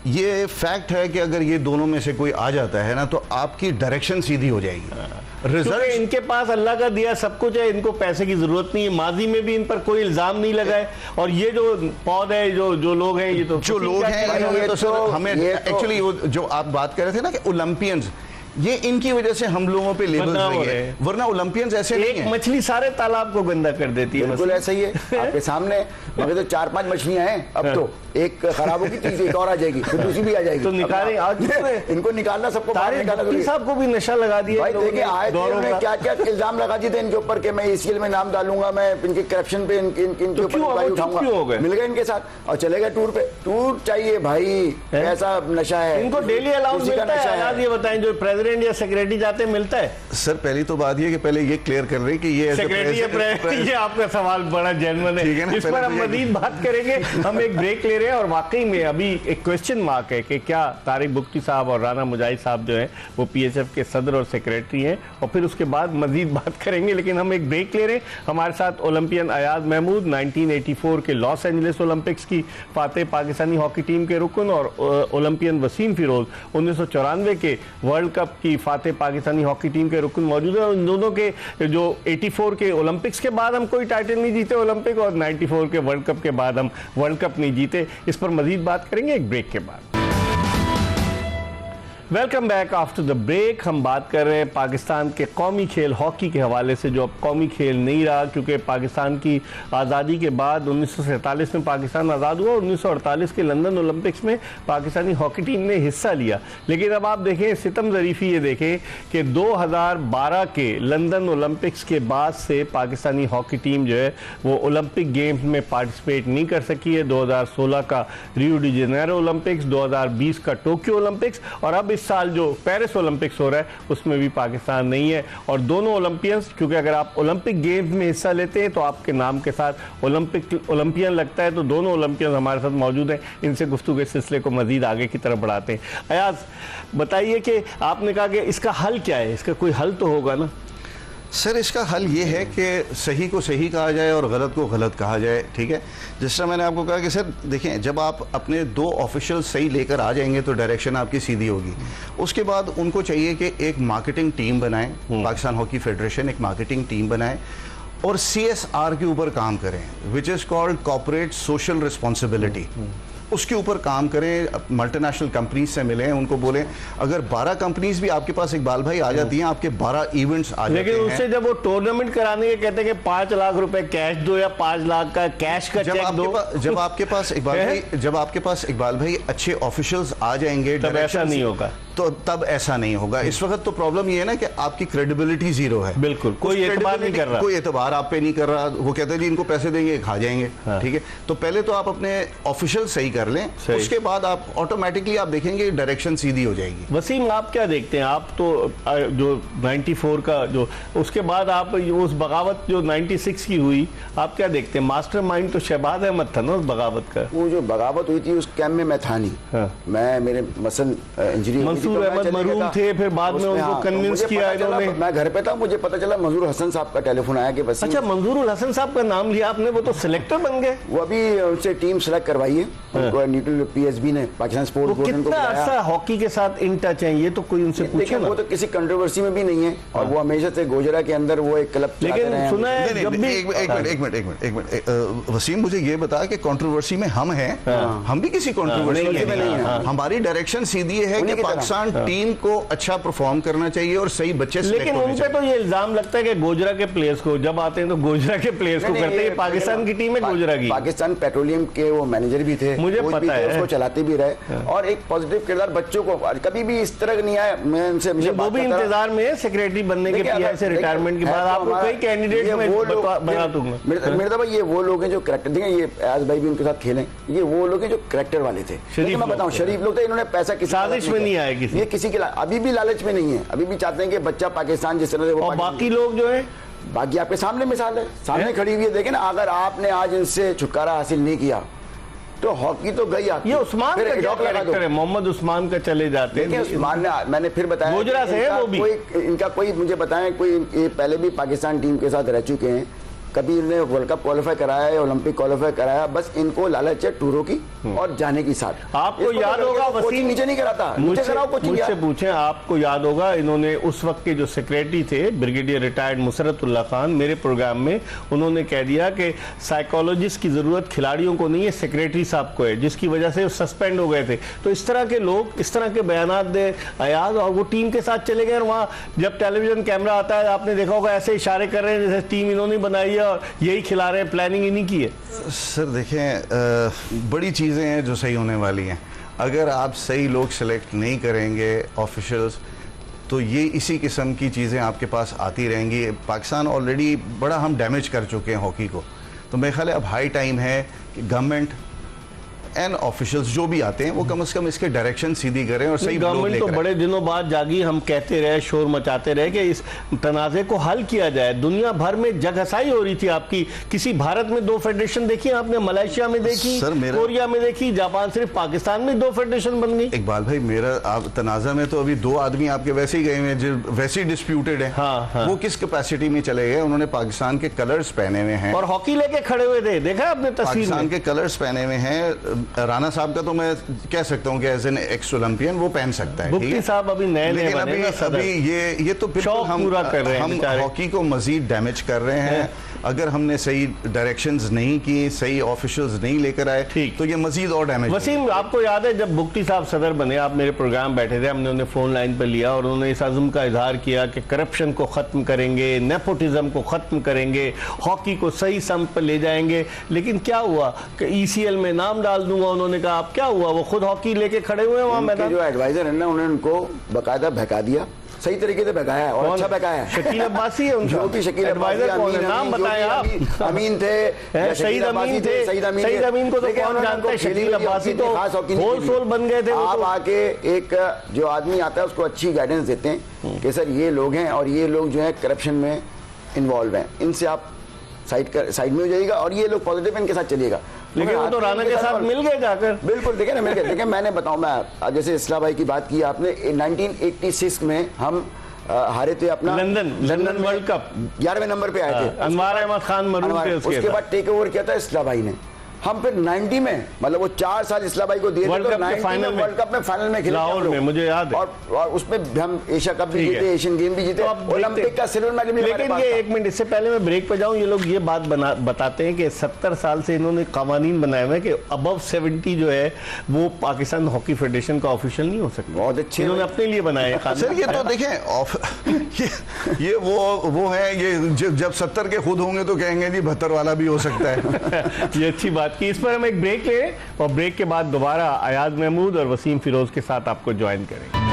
S2: ये फैक्ट है कि अगर ये दोनों में से कोई आ जाता है ना तो आपकी डायरेक्शन सीधी हो जाएगी।
S1: रिजल्ट इनके पास अल्लाह का दिया सब कुछ है, इनको पैसे की जरूरत नहीं है, माजी में भी इन पर कोई इल्जाम नहीं लगा है। और ये जो पौध है, जो लोग हैं, ये तो
S2: जो लोग हैं, ये तो हमें एक्चुअली जो आप बात कर रहे थे ना कि ओलंपियंस, ये इनकी वजह से हम लोगों पे लेबल्स
S1: बदनाम हो
S2: लगे
S1: रहे
S2: हैं,
S1: हैं।
S2: वरना ओलंपियंस ऐसे नहीं
S1: एक
S2: है।
S1: मछली सारे तालाब को गंदा कर देती है।
S3: बिल्कुल ऐसा ही है आपके सामने। मगर तो 4-5 मछलियां हैं अब तो, एक खराब होगी तीसरी एक और आ जाएगी, फिर दूसरी भी आ जाएगी।
S1: तो निकालें आज
S3: इनको निकालना, सबको बाहर
S1: तारिक
S3: निकालना
S1: मुफ्ती
S3: जरूरी है।
S1: साहब को भी नशा लगा दिया
S3: भाई
S1: इन लोगों
S3: देखिए
S1: ने
S3: आए थे,
S1: दौरों
S3: उन्होंने
S1: का।
S3: क्या क्या इल्जाम लगा दिए थे इनके ऊपर कि मैं ईसीएल में नाम डालूंगा, मैं इनके करप्शन पे इनके ऊपर
S1: क्यों
S3: इंक्वायरी
S1: वो चुप क्यों हो गए?
S3: मिल गए इनके साथ और चले गए टूर पे। टूर चाहिए भाई, ऐसा नशा है
S1: इनको डेली अलाउंस
S3: किसी का
S1: मिलता
S3: नशा
S1: है? आज ये बताएं, जो प्रेसिडेंट या सेक्रेटरी जाते हैं मिलता है?
S2: सर पहली तो बात ये कि पहले ये क्लियर कर रहे हैं कि ये as a
S1: सेक्रेटरी या
S2: president-
S1: ये आपका सवाल बड़ा जेन्युइन
S2: ठीक है
S1: है,
S2: ना,
S1: इस पर
S2: पहले
S1: हम
S2: तो ये-
S1: मजीद बात करेंगे। हम एक ब्रेक ले रहे हैं और वाकई में अभी एक क्वेश्चन मार्क है कि क्या तारिक मुफ्ती साहब और राना मुजाहिद साहब जो हैं वो पीएचएफ के सदर और सेक्रेटरी हैं, और फिर उसके बाद मजीद बात करेंगे। लेकिन हम एक ब्रेक ले रहे हैं। हमारे साथ ओलंपियन अयाज महमूद, 1984 के लॉस एंजलिस ओलंपिक्स की फातेह पाकिस्तानी हॉकी टीम के रुकन, और ओलंपियन वसीम फिरोज 1994 के वर्ल्ड कप की फातेह पाकिस्तानी हॉकी टीम के रुकन मौजूद है। उन दोनों के जो 84 के ओलंपिक्स के बाद हम कोई टाइटल नहीं जीते ओलंपिक, और 94 के वर्ल्ड कप के बाद हम वर्ल्ड कप नहीं जीते। इस पर मजीद बात करेंगे एक ब्रेक के बाद। Welcome back after the break. हम बात कर रहे हैं पाकिस्तान के कौमी खेल हॉकी के हवाले से, जो अब कौमी खेल नहीं रहा, क्योंकि पाकिस्तान की आज़ादी के बाद 1947 में पाकिस्तान आज़ाद हुआ, 1948 के लंदन ओलंपिक्स में पाकिस्तानी हॉकी टीम ने हिस्सा लिया। लेकिन अब आप देखें सितम ज़रीफ़ी, ये देखें कि 2012 के लंदन ओलंपिक्स के बाद से पाकिस्तानी हॉकी टीम जो है वो ओलंपिक गेम्स में पार्टिसिपेट नहीं कर सकी है। 2016 का रियो डी जेनेरो ओलंपिक्स, 2020 का टोक्यो ओलंपिक्स, और अब इस साल जो पेरिस ओलंपिक्स हो रहा है उसमें भी पाकिस्तान नहीं है। और दोनों ओलंपियंस, क्योंकि अगर आप ओलंपिक गेम्स में हिस्सा लेते हैं तो आपके नाम के साथ ओलंपियन लगता है, तो दोनों ओलंपियंस हमारे साथ मौजूद हैं। इनसे गुफ्तगू के सिलसिले को मजीद आगे की तरफ बढ़ाते हैं। अयाज बताइए कि आपने कहा कि इसका हल क्या है, इसका कोई हल तो होगा ना?
S2: सर इसका हल ये है कि सही को सही कहा जाए और गलत को गलत कहा जाए, ठीक है। जिस तरह मैंने आपको कहा कि सर देखें, जब आप अपने 2 ऑफिशियल सही लेकर आ जाएंगे तो डायरेक्शन आपकी सीधी होगी। उसके बाद उनको चाहिए कि एक मार्केटिंग टीम बनाएं, पाकिस्तान हॉकी फेडरेशन एक मार्केटिंग टीम बनाए और CSR के ऊपर काम करें, which is called corporate social responsibility. उसके ऊपर काम करें, मल्टीनेशनल कंपनीज से मिलें, उनको बोलें अगर 12 कंपनीज भी आपके पास इकबाल भाई आ जाती हैं, आपके 12 इवेंट्स आ जाते हैं।
S1: लेकिन उससे जब वो टूर्नामेंट कराने के कहते हैं कि 5 लाख रुपए कैश दो या 5 लाख का कैश का चेक दो,
S2: जब आपके पास इकबाल भाई अच्छे ऑफिशियल्स आ जाएंगे,
S1: तब ऐसा नहीं होगा।
S2: तो तब ऐसा नहीं होगा। इस वक्त तो प्रॉब्लम ये है ना कि आपकी क्रेडिबिलिटी जीरो है।
S1: बिल्कुल, कोई एतबार नहीं कर रहा,
S2: कोई एतबार आप पे नहीं कर रहा। वो कहते हैं जी इनको पैसे देंगे खा जाएंगे, ठीक है। तो पहले तो आप अपने ऑफिशियल सही कर लें, उसके बाद आप ऑटोमेटिकली आप देखेंगे डायरेक्शन सीधी हो जाएगी।
S1: वसीम आप क्या देखते हैं? आप तो जो 94 का जो उसके बाद आप उस बगावत जो 96 की हुई, आप क्या देखते हैं? मास्टरमाइंड तो शहबाज अहमद था ना उस बगावत का।
S3: वो जो बगावत हुई थी उस कैंप में मैं था नहीं, मैं मेरे मसल इंजरी
S1: मंसूर अहमद मरूम थे, फिर बाद में उनको कन्विंस किया इन्होंने।
S3: मैं घर पे था, मुझे पता चला मंजूर हसन साहब का टेलीफोन आया कि बस।
S1: अच्छा, मंजूर हसन साहब का नाम लिया आपने, वो तो सिलेक्टर बन गए।
S3: वो अभी उनसे टीम सेलेक्ट करवाई है, उनको न्यूट्रल PSB ने, पाकिस्तान स्पोर्ट्स
S1: वो
S3: बोर्ड ने उनको
S1: कितना
S3: बुलाया।
S1: अर्सा हॉकी के साथ इन टच हैं, ये तो कोई उनसे पूछे
S3: देखिए
S1: ना।
S3: वो तो किसी कंट्रोवर्सी में भी नहीं है, और वो हमेशा से गोजरा के अंदर वो एक क्लब चलाते रहे
S1: लेकिन
S3: हैं।
S1: सुना है जब भी
S2: एक मिनट वसीम, मुझे ये बता कि कंट्रोवर्सी में हम हैं, हम भी किसी कंट्रोवर्सी में नहीं हैं। हमारी डायरेक्शन सीधी है कि पाकिस्तान टीम को अच्छा परफॉर्म करना चाहिए और सही बच्चे सेलेक्ट
S1: लेकिन
S2: होने
S1: उन पे तो ये इल्जाम लगता है कि गोजरा के प्लेयर्स को जब आते हैं तो गोजरा के प्लेयर्स को करते हैं। पाकिस्तान की टीम है गोजरा की।
S3: पाकिस्तान पेट्रोलियम के वो मैनेजर भी थे,
S1: मुझे
S3: कोच भी
S1: पता
S3: थे,
S1: है।
S3: उसको चलाते भी रहे, और एक पॉजिटिव किरदार बच्चों को कभी भी इस तरह नहीं आया। मैं उनसे
S1: वो भी इंतजार में है सेक्रेटरी बनने के, PI से रिटायरमेंट के बाद आपको कई कैंडिडेट में बना दूंगा।
S3: मेरे भाई ये वो लोग हैं जो करेक्टर, देखिए ये अयाज भाई भी उनके साथ खेले, ये वो लोग हैं जो करेक्टर वाले थे।
S1: शरीफ
S3: मैं बताऊं, शरीफ लोग थे, इन्होंने पैसा किसी
S1: साजिश में नहीं आया किसी,
S3: ये किसी के अभी भी लालच में नहीं है, अभी भी चाहते हैं कि बच्चा पाकिस्तान जिस तरह से,
S1: और बाकी लोग जो है,
S3: बाकी आपके सामने मिसाल है, सामने खड़ी हुई है। देखें ना, अगर आपने आज इनसे छुटकारा हासिल नहीं किया तो हॉकी तो गई आपकी।
S1: ये उस्मान का क्या कैरेक्टर है? मोहम्मद उस्मान का चले जाते हैं।
S3: उस्मान ने, मैंने फिर बताया,
S1: गोजरा से है वो भी।
S3: इनका कोई मुझे बताएं, कोई ये पहले भी पाकिस्तान टीम के साथ रह चुके हैं, कभी इन्होंने वर्ल्ड कप क्वालिफाई कराया है, ओलंपिक क्वालिफाई कराया, बस इनको लालच है टूरों की और जाने की साथ।
S1: आपको याद होगा
S3: वसीम नीचे नहीं कराता, नीचे कराओ कोचिंग।
S1: मुझसे पूछें, आपको याद होगा इन्होंने उस वक्त के जो सेक्रेटरी थे ब्रिगेडियर रिटायर्ड मुसरतुल्लाह खान, मेरे प्रोग्राम में उन्होंने कह दिया कि साइकोलॉजिस्ट की जरूरत खिलाड़ियों को नहीं है, सेक्रेटरी साहब को है, जिसकी वजह से सस्पेंड हो गए थे। तो इस तरह के लोग इस तरह के बयानात दे अयाज, और वो टीम के साथ चले गए और वहाँ जब टेलीविजन कैमरा आता है आपने देखा होगा ऐसे इशारे कर रहे हैं जैसे टीम इन्होंने बनाई है और यही खिला रहे हैं, प्लानिंग इन्हीं की है।
S2: सर देखें, बड़ी चीज़ें हैं जो सही होने वाली हैं। अगर आप सही लोग सेलेक्ट नहीं करेंगे ऑफिशियल्स, तो ये इसी किस्म की चीज़ें आपके पास आती रहेंगी। पाकिस्तान ऑलरेडी बड़ा हम डैमेज कर चुके हैं हॉकी को, तो मेरे ख्याल है अब हाई टाइम है कि गवर्नमेंट एंड ऑफिशियल्स जो भी आते हैं वो कम से कम इसके डायरेक्शन सीधी करें और सही
S1: गवर्नमेंट तो बड़े दिनों बाद जागी, हम कहते रहे, शोर मचाते रहे कि इस तनाज़े को हल किया जाए। दुनिया भर में जगहसाई हो रही थी आपकी। किसी भारत में 2 फेडरेशन देखी आपने, मलेशिया में देखी, कोरिया में देखी, जापान, सिर्फ पाकिस्तान में 2 फेडरेशन बन गई।
S2: इकबाल भाई, मेरा आप तनाज़ा में तो अभी 2 आदमी आपके वैसे ही गए हैं जो वैसे ही डिस्प्यूटेड है।
S1: हाँ।
S2: वो किस कैपेसिटी में चले गए? उन्होंने पाकिस्तान के कलर्स पहने हुए हैं
S1: और हॉकी लेके खड़े हुए थे, देखा आपने तस्वीर?
S2: पाकिस्तान के कलर्स पहने हुए हैं। राणा साहब का तो मैं कह सकता हूं कि एज एन एक्स ओलंपियन वो पहन सकता है।
S1: बुक्की साहब अभी नए नए
S2: लेकिन अभी ये तो बिल्कुल हम
S1: पूरा कर रहे हैं,
S2: हम हॉकी को मजीद डैमेज कर रहे हैं। अगर हमने सही डायरेक्शंस नहीं की, सही ऑफिशियल्स नहीं लेकर आए, तो ये मजीद और डैमेज।
S1: वसीम, आपको याद है जब बुक्की साहब सदर बने, आप मेरे प्रोग्राम बैठे थे, हमने उन्हें फोन लाइन पर लिया और उन्होंने इस अज़्म का इजहार किया कि करप्शन को खत्म करेंगे, नेपोटिज्म को खत्म करेंगे, हॉकी को सही सम पर ले जाएंगे। लेकिन क्या हुआ कि ECL में नाम डाल दूंगा, उन्होंने कहा। अब क्या हुआ? वो खुद हॉकी लेके खड़े हुए हैं वहां मैदान।
S3: जो एडवाइजर है ना, उन्होंने उनको बाकायदा बहका दिया, सही तरीके से बहकाया और अच्छा बहकाया है।
S1: शकील अब्बासी है उनका,
S3: जो भी शकील
S1: एडवाइजर कौन है? नाम बताएं आप।
S3: अमीन थे,
S1: शहीद अमीन थे। शहीद अमीन को तो कौन जानता है? शकील अब्बासी तो होल सोल बन गए थे।
S3: आप आके एक जो आदमी आता है उसको अच्छी गाइडेंस देते हैं कि सर ये लोग हैं और ये लोग जो है करप्शन में इन्वॉल्व हैं, इनसे आप साइड में हो जाइएगा और ये लोग पॉजिटिव इनके साथ चलिएगा।
S1: लेकिन वो तो राणा के साथ मिल गए जाकर।
S3: बिल्कुल, देखे ना, मिल गए। देखे, मैंने बताऊं, मैं जैसे इस्लाम भाई की बात की आपने, 1986 में हम हारे थे अपना
S1: लंदन वर्ल्ड कप,
S3: 11वें नंबर पे आए थे।
S1: अनवार अहमद खान मरूम थे।
S3: उसके बाद टेक ओवर किया था इस्लाम भाई ने। हम फिर 90 में, मतलब वो 4 साल इस्लाम भाई को दिए थे,
S1: वर्ल्ड कप में
S3: फाइनल में खेले
S1: लाहौर में, मुझे याद है।
S3: और उसमें हम एशिया कप भी जीते, एशियन गेम भी जीते, ओलंपिक का सिल्वर मेडल भी हमारे पास था।
S1: लेकिन ये 1 मिनट, इससे पहले मैं ब्रेक पे जाऊं, ये लोग ये बात बताते हैं कि 70 साल से इन्होंने कानून बनाए हुए हैं कि अबव 70 जो है वो पाकिस्तान हॉकी फेडरेशन का ऑफिशियल नहीं हो सकता।
S3: बहुत अच्छे
S1: इन्होंने अपने लिए बनाए हैं।
S2: सर ये तो देखें, ये वो है, ये जब 70 के खुद होंगे तो कहेंगे जी 72 वाला भी हो सकता है।
S1: ये अच्छी बात की। इस पर हम एक ब्रेक ले और ब्रेक के बाद दोबारा अयाज महमूद और वसीम फिरोज के साथ आपको ज्वाइन करेंगे।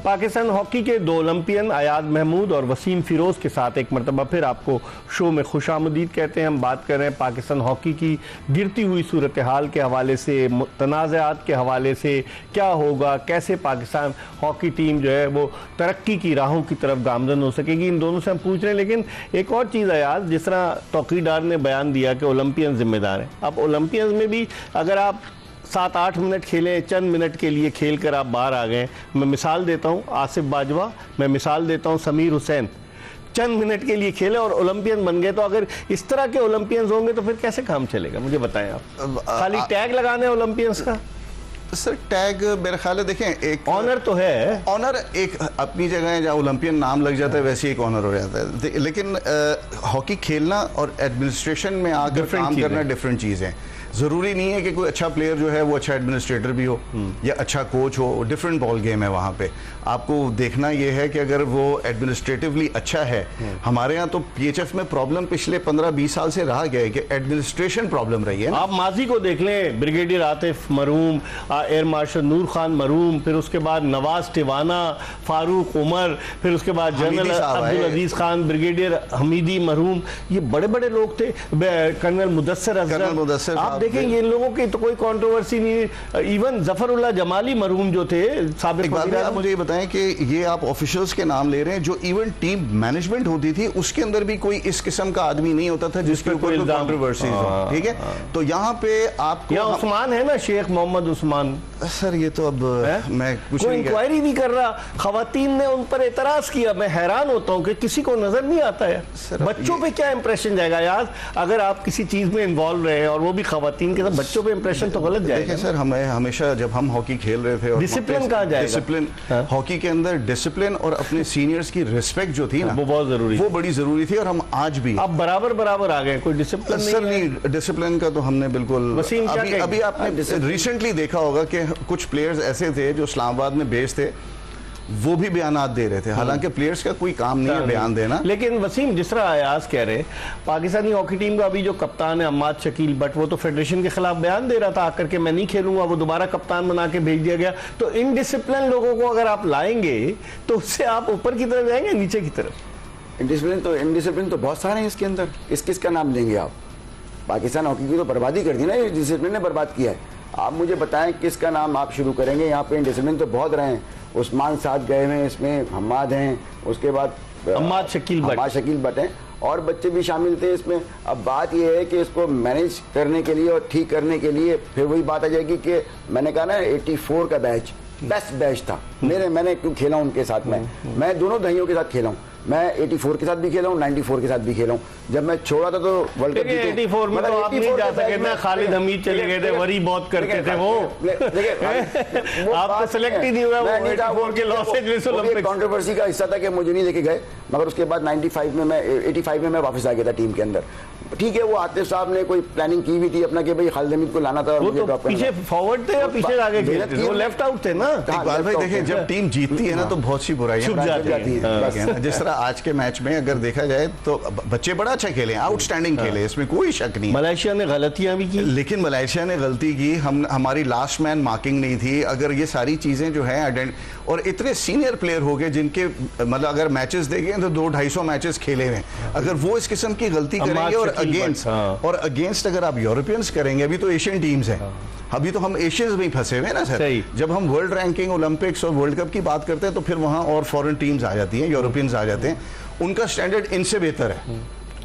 S1: पाकिस्तान हॉकी के 2 ओलंपियन अयाज महमूद और वसीम फिरोज के साथ एक मरतबा फिर आपको शो में खुशामदीद कहते हैं। हम बात कर रहे हैं पाकिस्तान हॉकी की गिरती हुई सूरत हाल के हवाले से, तनाज़ात के हवाले से, क्या होगा, कैसे पाकिस्तान हॉकी टीम जो है वो तरक्की की राहों की तरफ गामजन हो सकेगी, इन दोनों से हम पूछ रहे हैं। लेकिन एक और चीज़ अयाज, जिस तरह तौकीरदार ने बयान दिया कि ओलंपियन जिम्मेदार हैं, अब ओलंपियंस में भी अगर आप 7-8 मिनट खेले, चंद मिनट के लिए खेल कर आप बाहर आ गए। मैं मिसाल देता हूँ आसिफ बाजवा, मैं मिसाल देता हूँ समीर हुसैन, चंद मिनट के लिए खेले और ओलंपियन बन गए। तो अगर इस तरह के ओलंपियंस होंगे तो फिर कैसे काम चलेगा, मुझे बताएं आप। खाली टैग लगाने ओलंपियंस का?
S2: सर टैग मेरे ख्याल है, देखें, एक
S1: ऑनर तो है,
S2: ऑनर एक अपनी जगह है, जहाँ ओलंपियन नाम लग जाता है वैसे ही एक ऑनर हो जाता है। लेकिन हॉकी खेलना और एडमिनिस्ट्रेशन में आकर काम करना डिफरेंट चीज़ है। ज़रूरी नहीं है कि कोई अच्छा प्लेयर जो है वो अच्छा एडमिनिस्ट्रेटर भी हो या अच्छा कोच हो, डिफरेंट बॉल गेम है वहाँ पे। आपको देखना ये है कि अगर वो एडमिनिस्ट्रेटिवली अच्छा है, हमारे यहाँ तो PHF में प्रॉब्लम पिछले 15-20 साल से रहा गया है कि एडमिनिस्ट्रेशन प्रॉब्लम रही है।
S1: आप माजी को देख लें, ब्रिगेडियर आतिफ मरूम, एयर मार्शल नूर खान मरूम, फिर उसके बाद नवाज टिवाना, फारूक उमर, फिर उसके बाद जनरल अब्दुल अजीज खान, ब्रिगेडियर हमीदी मरूम, ये बड़े बड़े लोग थे। कर्नल मुदस्सिर, आप देखेंगे इन लोगों की तो कोई कंट्रोवर्सी नहीं, इवन जफरुल्लाह जमाली मरहूम जो थे साबिक
S2: इकबाल भाई, आप मुझे ये बताएं कि ये आप ऑफिशियल्स के नाम ले रहे हैं, जो इवन टीम मैनेजमेंट होती थी उसके अंदर भी कोई इस किस्म का आदमी नहीं होता था जिसके ऊपर कोई कंट्रोवर्सीज हो, ठीक है? तो यहाँ पे आपको
S1: यहाँ उस्मान है ना, शेख मोहम्मद उस्मान,
S2: सर ये तो अब मैं कुछ
S1: कोई
S2: नहीं
S1: इंक्वायरी नहीं कर रहा, खवातीन ने उन पर एतराज किया। मैं हैरान होता हूँ कि किसी को नजर नहीं आता है।
S2: सर,
S1: बच्चों पे क्या इंप्रेशन जाएगा यार, अगर आप किसी चीज में इन्वॉल्व रहे और वो भी खवातीन के साथ, बच्चों पे इंप्रेशन तो गलत जाएगा।
S2: देखिए सर, हमें हमेशा जब हम हॉकी खेल रहे थे और
S1: डिसिप्लिन कहाँ जाएगा?
S2: डिसिप्लिन, हॉकी के अंदर डिसिप्लिन और अपने सीनियर्स की रिस्पेक्ट जो थी ना,
S1: वो बहुत जरूरी,
S2: वो बड़ी जरूरी थी। और हम आज भी
S1: अब बराबर आ गए, कोई डिसिप्लिन
S2: सर नहीं, डिसिप्लिन का तो हमने बिल्कुल अभी आपने रिसेंटली देखा होगा कि कुछ प्लेयर्स ऐसे थे जो इस्लामाबाद में बेस्ड थे, वो भी बयानात दे रहे थे, हालांकि प्लेयर्स का कोई काम नहीं है बयान देना।
S1: लेकिन वसीम, जिस तरह अयाज कह रहे, पाकिस्तानी हॉकी टीम का अभी जो कप्तान है अम्माद शकील बट, वो तो फेडरेशन के खिलाफ बयान दे रहा था आकर के, मैं नहीं खेलूंगा, वो दोबारा कप्तान बना के भेज दिया गया। तो इनडिसिप्लिन लोगों को अगर आप लाएंगे तो उससे आप ऊपर की तरफ जाएंगे, नीचे की तरफ?
S3: इनडिसिप्लिन तो बहुत सारे हैं इसके अंदर, किस का नाम लेंगे आप? पाकिस्तान हॉकी की तो बर्बादी कर दी ना, डिसिप्लिन ने बर्बाद किया है। आप मुझे बताएं किसका नाम आप शुरू करेंगे? यहाँ पे डिसिप्लिन तो बहुत रहे हैं, उस्मान साथ गए हुए हैं, इसमें हम्माद हैं, उसके बाद
S1: अम्माद शकील
S3: भट्ट हैं, और बच्चे भी शामिल थे इसमें। अब बात यह है कि इसको मैनेज करने के लिए और ठीक करने के लिए फिर वही बात आ जाएगी कि मैंने कहा ना 84 का बैच बेस्ट बैच था। मैंने क्यों खेला उनके साथ, मैं दोनों दहियों के साथ खेला हूँ, मैं 84 के साथ भी खेला हूँ, 94 के साथ भी खेला हूँ। जब मैं छोड़ा था तो वर्ल्ड कप
S1: 84 में तो आप नहीं जा सके ना, खालिद हमीद चले गए थे, वरी बहुत करते थे वो, आप तो सेलेक्ट ही नहीं हुआ, वो 84 के लॉस एंजलिस ओलंपिक्स
S3: कंट्रोवर्सी का हिस्सा था कि मुझे नहीं लेके गए, मगर उसके बाद 85 में मैं वापस आ गया था टीम के अंदर। ठीक है, वो आतिफ साहब ने कोई प्लानिंग की भी थी अपना कि भाई खालिद हमीद को लाना था,
S1: वो तो पीछे फॉरवर्ड थे या पीछे आगे खेलते थे, वो लेफ्ट आउट थे ना।
S2: इकबाल भाई देखिए, जब टीम जीतती है ना तो बहुत सी बुराइयां
S1: छुप जाती
S2: हैं। जिस तरह आज के मैच में अगर देखा जाए तो बच्चे बड़ा अच्छा खेले, आउटस्टैंडिंग खेले, इसमें कोई शक नहीं।
S1: मलेशिया ने गलतियां भी की,
S2: लेकिन मलेशिया ने गलती की, हमारी लास्ट मैन मार्किंग नहीं थी। अगर ये सारी चीजें जो है, और इतने सीनियर प्लेयर हो गए जिनके मतलब अगर मैचेस देखें तो 200-250 मैचेस खेले हुए, अगर वो इस किस्म की गलती करेंगे और अगेंस्ट अगर आप यूरोपियंस करेंगे, अभी तो एशियन टीम्स हैं, अभी तो हम एशियंस में ही फंसे हुए ना सर। जब हम वर्ल्ड रैंकिंग, ओलंपिक्स और वर्ल्ड कप की बात करते हैं तो फिर वहां और फॉरेन टीम्स आ जाती हैं, यूरोपियंस आ जाते हैं, उनका स्टैंडर्ड इनसे बेहतर है।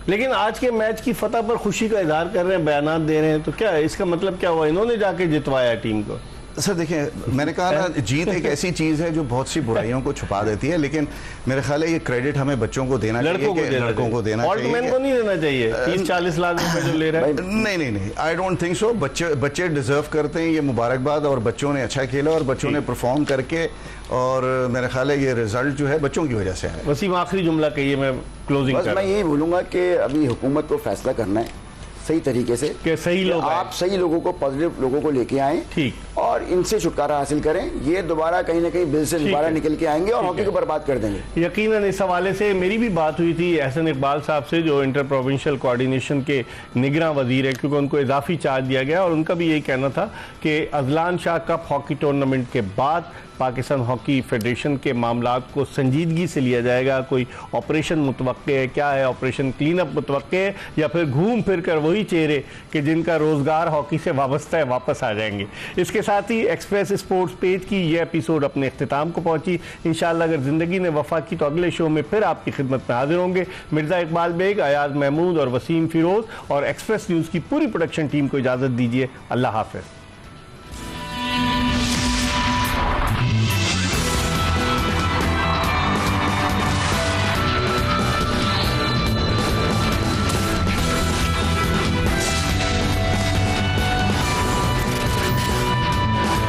S1: लेकिन आज के मैच की फतह पर खुशी का इजहार कर रहे हैं, बयानात दे रहे हैं, तो क्या इसका मतलब क्या हुआ, इन्होंने जाके जितवाया टीम को?
S2: सर देखिए, मैंने कहा ना, जीत एक ऐसी चीज है जो बहुत सी बुराइयों को छुपा देती है, लेकिन मेरे ख्याल है ये क्रेडिट हमें बच्चों को देना चाहिए, लड़कों को देना चाहिए,
S1: ऑल्टमैन को नहीं देना चाहिए। 30-40 लाख रुपए जो ले रहे हैं,
S2: नहीं, आई डोंट थिंक सो। बच्चे डिजर्व करते हैं ये मुबारकबाद, और बच्चों ने अच्छा खेला और बच्चों ने परफॉर्म करके, और मेरे ख्याल है ये रिजल्ट जो है बच्चों की वजह से है।
S1: वसीम, आखिरी जुमला कहिए, मैं क्लोजिंग
S3: बस मैं यही बोलूंगा कि अभी हुकूमत को फैसला करना है सही तरीके से,
S1: कि सही लोग
S3: आप सही लोगों को, पॉजिटिव लोगों को लेके आए,
S1: ठीक,
S3: और इनसे छुटकारा हासिल करें। ये दोबारा कहीं ना कहीं बिल से दोबारा निकल के आएंगे और हॉकी को बर्बाद कर देंगे।
S1: यकीनन इस हवाले से मेरी भी बात हुई थी एहसन इकबाल साहब से, जो इंटर प्रोविंशियल कोऑर्डिनेशन के निगरां वजीर है, क्योंकि उनको इजाफी चार्ज दिया गया, और उनका भी यही कहना था कि Azlan Shah cup hockey tournament के बाद पाकिस्तान हॉकी फेडरेशन के मामलात को संजीदगी से लिया जाएगा। कोई ऑपरेशन मुतवक्के है, क्या है, ऑपरेशन क्लीन अप मुतवक्के है, या फिर घूम फिर कर वही चेहरे कि जिनका रोजगार हॉकी से वाबस्ता है वापस आ जाएंगे। इसके साथ ही एक्सप्रेस स्पोर्ट्स पेज की यह एपिसोड अपने इख्तिताम को पहुंची। इंशाअल्लाह अगर जिंदगी ने वफा की तो अगले शो में फिर आपकी खिदमत में हाजिर होंगे। मिर्जा इकबाल बेग, अयाज महमूद और वसीम फिरोज और एक्सप्रेस न्यूज़ की पूरी प्रोडक्शन टीम को इजाज़त दीजिए। अल्लाह हाफ़िज़।